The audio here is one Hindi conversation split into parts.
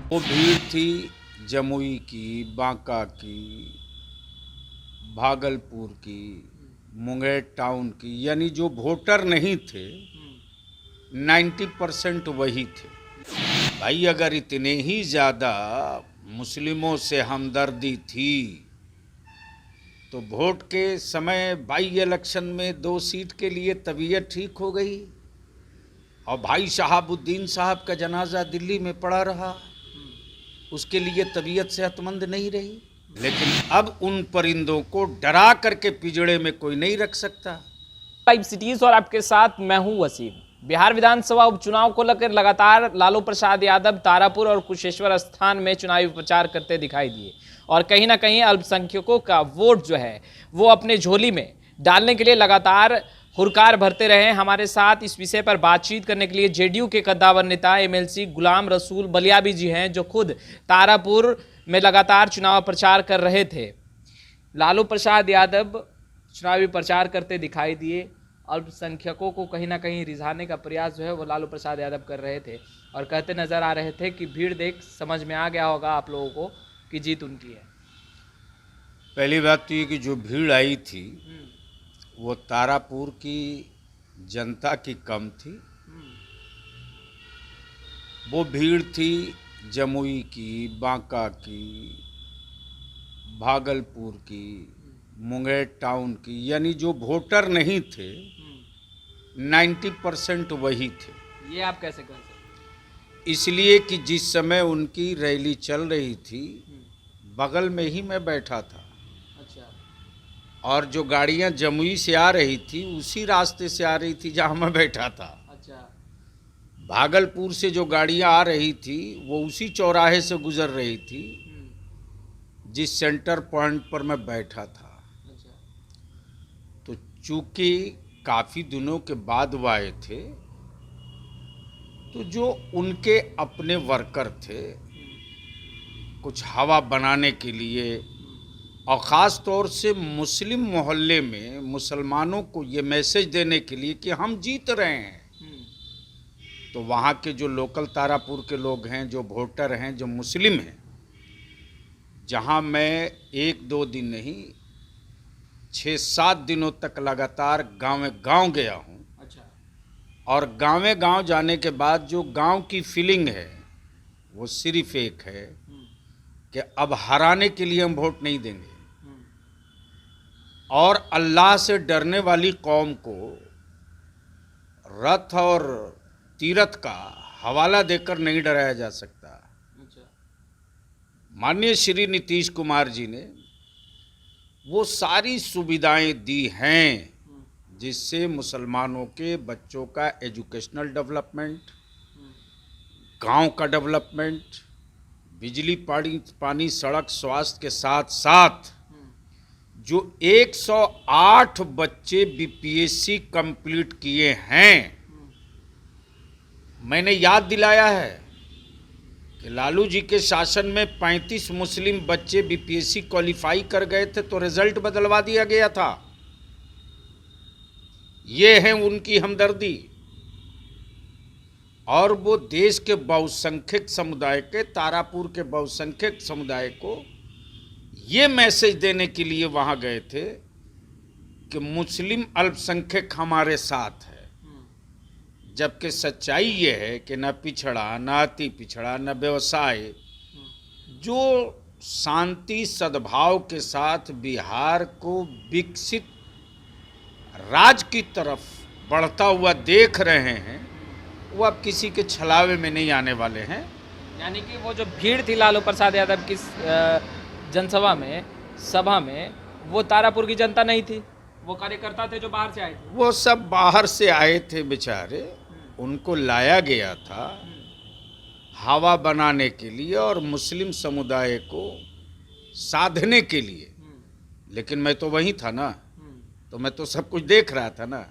वो भीड़ थी जमुई की, बांका की, भागलपुर की, मुंगेर टाउन की, यानी जो वोटर नहीं थे 90% वही थे। भाई अगर इतने ही ज़्यादा मुस्लिमों से हमदर्दी थी तो वोट के समय बाई इलेक्शन में 2 सीट के लिए तबीयत ठीक हो गई और भाई शहाबुद्दीन साहब का जनाजा दिल्ली में पड़ा रहा, उसके लिए तबीयत सेहतमंद नहीं रही। लेकिन अब उन परिंदों को डरा करके पिंजड़े में कोई नहीं रख सकता। 5 सिटीज और आपके साथ मैं हूं वसीम। बिहार विधानसभा उपचुनाव को लेकर लगातार लालू प्रसाद यादव तारापुर और कुशेश्वर स्थान में चुनावी प्रचार करते दिखाई दिए और कहीं ना कहीं अल्पसंख्यकों का वोट जो है वो अपने झोली में डालने के लिए लगातार हुरकार भरते रहे। हमारे साथ इस विषय पर बातचीत करने के लिए जेडीयू के कद्दावर नेता एमएलसी गुलाम रसूल बलियाबी जी हैं, जो खुद तारापुर में लगातार चुनाव प्रचार कर रहे थे। लालू प्रसाद यादव चुनावी प्रचार करते दिखाई दिए, अल्पसंख्यकों को कहीं ना कहीं रिझाने का प्रयास जो है वो लालू प्रसाद यादव कर रहे थे और कहते नजर आ रहे थे कि भीड़ देख समझ में आ गया होगा आप लोगों को कि जीत उनकी है। पहली बात तो ये कि जो भीड़ आई थी वो तारापुर की जनता की कम थी। वो भीड़ थी जमुई की, बांका की, भागलपुर की, मुंगेर टाउन की, यानी जो वोटर नहीं थे 90% वही थे। ये आप कैसे कर सकते? इसलिए कि जिस समय उनकी रैली चल रही थी बगल में ही मैं बैठा था। अच्छा। और जो गाड़ियां जमुई से आ रही थी उसी रास्ते से आ रही थी जहां मैं बैठा था। अच्छा। भागलपुर से जो गाड़ियां आ रही थी वो उसी चौराहे से गुजर रही थी जिस सेंटर पॉइंट पर मैं बैठा था। अच्छा। तो चूंकि काफ़ी दिनों के बाद वो आए थे तो जो उनके अपने वर्कर थे कुछ हवा बनाने के लिए और ख़ास तौर से मुस्लिम मोहल्ले में मुसलमानों को ये मैसेज देने के लिए कि हम जीत रहे हैं, तो वहाँ के जो लोकल तारापुर के लोग हैं, जो वोटर हैं, जो मुस्लिम हैं, जहाँ मैं 1-2 दिन नहीं 6-7 दिनों तक लगातार गाँव गया हूँ। अच्छा। और गाँव जाने के बाद जो गांव की फीलिंग है वो सिर्फ एक है कि अब हराने के लिए हम वोट नहीं देंगे और अल्लाह से डरने वाली कौम को रथ और तीरथ का हवाला देकर नहीं डराया जा सकता। अच्छा। माननीय श्री नीतीश कुमार जी ने वो सारी सुविधाएं दी हैं जिससे मुसलमानों के बच्चों का एजुकेशनल डेवलपमेंट, गांव का डेवलपमेंट, बिजली पानी सड़क स्वास्थ्य के साथ साथ जो 108 बच्चे बीपीएससी कंप्लीट किए हैं, मैंने याद दिलाया है कि लालू जी के शासन में 35 मुस्लिम बच्चे बीपीएससी क्वालिफाई कर गए थे तो रिजल्ट बदलवा दिया गया था। ये है उनकी हमदर्दी। और वो देश के बहुसंख्यक समुदाय के, तारापुर के बहुसंख्यक समुदाय को ये मैसेज देने के लिए वहाँ गए थे कि मुस्लिम अल्पसंख्यक हमारे साथ है, जबकि सच्चाई ये है कि न पिछड़ा, न अति पिछड़ा, न व्यवसाय, जो शांति सद्भाव के साथ बिहार को विकसित राज्य की तरफ बढ़ता हुआ देख रहे हैं, वो अब किसी के छलावे में नहीं आने वाले हैं। यानी कि वो जो भीड़ थी लालू प्रसाद यादव की जनसभा में, सभा में, वो तारापुर की जनता नहीं थी, वो कार्यकर्ता थे जो बाहर से आए थे। वो सब बाहर से आए थे बेचारे, उनको लाया गया था हवा बनाने के लिए और मुस्लिम समुदाय को साधने के लिए। लेकिन मैं तो वहीं था ना, तो मैं तो सब कुछ देख रहा था ना।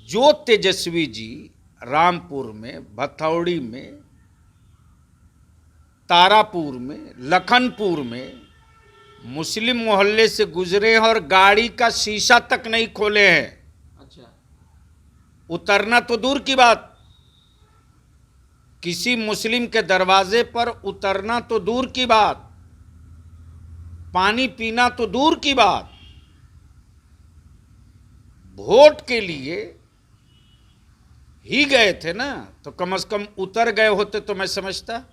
जो तेजस्वी जी रामपुर में, भथौड़ी में, तारापुर में, लखनपुर में मुस्लिम मोहल्ले से गुजरे हैं और गाड़ी का शीशा तक नहीं खोले हैं। अच्छा। उतरना तो दूर की बात किसी मुस्लिम के दरवाजे पर उतरना तो दूर की बात, पानी पीना तो दूर की बात, वोट के लिए ही गए थे ना, तो कम से कम उतर गए होते तो मैं समझता।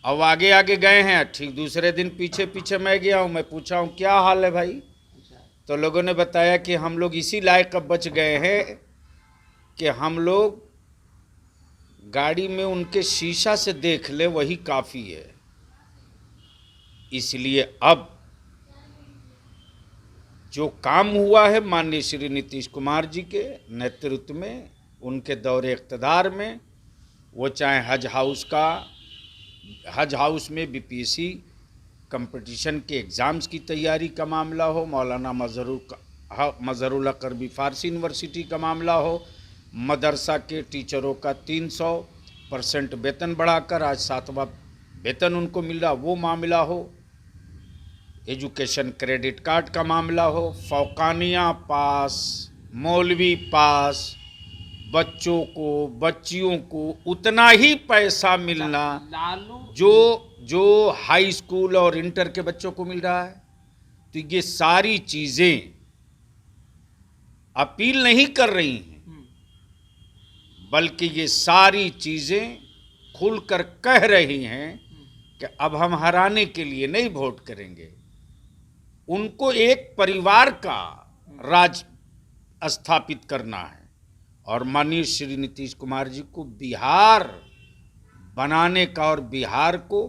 अब आगे आगे गए हैं, ठीक दूसरे दिन पीछे पीछे मैं गया हूं, मैं पूछा हूं क्या हाल है भाई, तो लोगों ने बताया कि हम लोग इसी लायक अब बच गए हैं कि हम लोग गाड़ी में उनके शीशा से देख ले, वही काफ़ी है। इसलिए अब जो काम हुआ है माननीय श्री नीतीश कुमार जी के नेतृत्व में, उनके दौरे इक़्तिदार में, वो चाहे हज हाउस में बीपीएससी कंपटीशन के एग्ज़ाम्स की तैयारी का मामला हो, मौलाना मज़हरुल हक अरबी फ़ारसी यूनिवर्सिटी का मामला हो, मदरसा के टीचरों का 300% वेतन बढ़ाकर आज 7वां वेतन उनको मिल रहा, वो मामला हो, एजुकेशन क्रेडिट कार्ड का मामला हो, फौकानिया पास, मौलवी पास, बच्चों को बच्चियों को उतना ही पैसा मिलना जो हाई स्कूल और इंटर के बच्चों को मिल रहा है। तो ये सारी चीज़ें अपील नहीं कर रही हैं, बल्कि ये सारी चीज़ें खुलकर कह रही हैं कि अब हम हराने के लिए नहीं वोट करेंगे, उनको एक परिवार का राज स्थापित करना है। और माननीय श्री नीतीश कुमार जी को बिहार बनाने का और बिहार को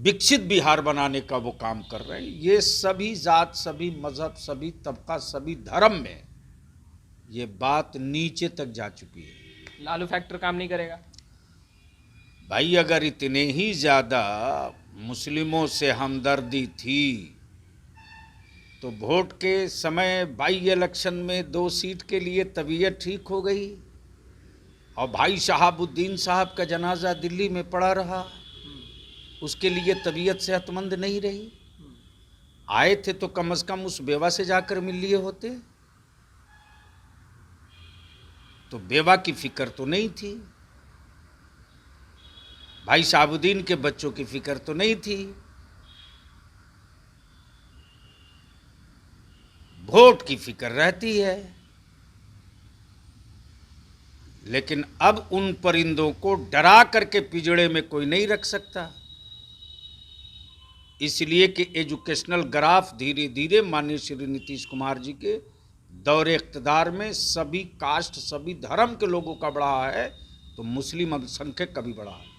विकसित बिहार बनाने का वो काम कर रहे हैं। ये सभी जात, सभी मजहब, सभी तबका, सभी धर्म में ये बात नीचे तक जा चुकी है। लालू फैक्टर काम नहीं करेगा भाई, अगर इतने ही ज़्यादा मुस्लिमों से हमदर्दी थी तो वोट के समय बाई इलेक्शन में 2 सीट के लिए तबीयत ठीक हो गई और भाई शहाबुद्दीन साहब का जनाजा दिल्ली में पड़ा रहा, उसके लिए तबीयत सेहतमंद नहीं रही। आए थे तो कम से कम उस बेवा से जाकर मिल लिए होते, तो बेवा की फिक्र तो नहीं थी, भाई शहाबुद्दीन के बच्चों की फिक्र तो नहीं थी। वोट की फिक्र रहती है, लेकिन अब उन परिंदों को डरा करके पिंजड़े में कोई नहीं रख सकता, इसलिए कि एजुकेशनल ग्राफ धीरे धीरे माननीय श्री नीतीश कुमार जी के दौरे इक़्तिदार में सभी कास्ट, सभी धर्म के लोगों का बढ़ा है, तो मुस्लिम अल्पसंख्यक का भी बढ़ा है।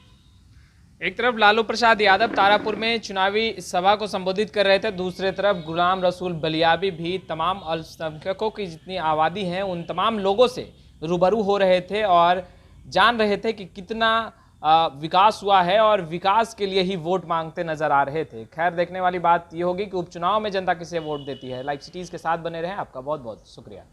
एक तरफ लालू प्रसाद यादव तारापुर में चुनावी सभा को संबोधित कर रहे थे, दूसरे तरफ गुलाम रसूल बलियाबी भी तमाम अल्पसंख्यकों की जितनी आबादी है उन तमाम लोगों से रूबरू हो रहे थे और जान रहे थे कि कितना विकास हुआ है और विकास के लिए ही वोट मांगते नजर आ रहे थे। खैर, देखने वाली बात यह होगी कि उपचुनाव में जनता किसे वोट देती है। लाइव सिटीज के साथ बने रहें, आपका बहुत बहुत शुक्रिया।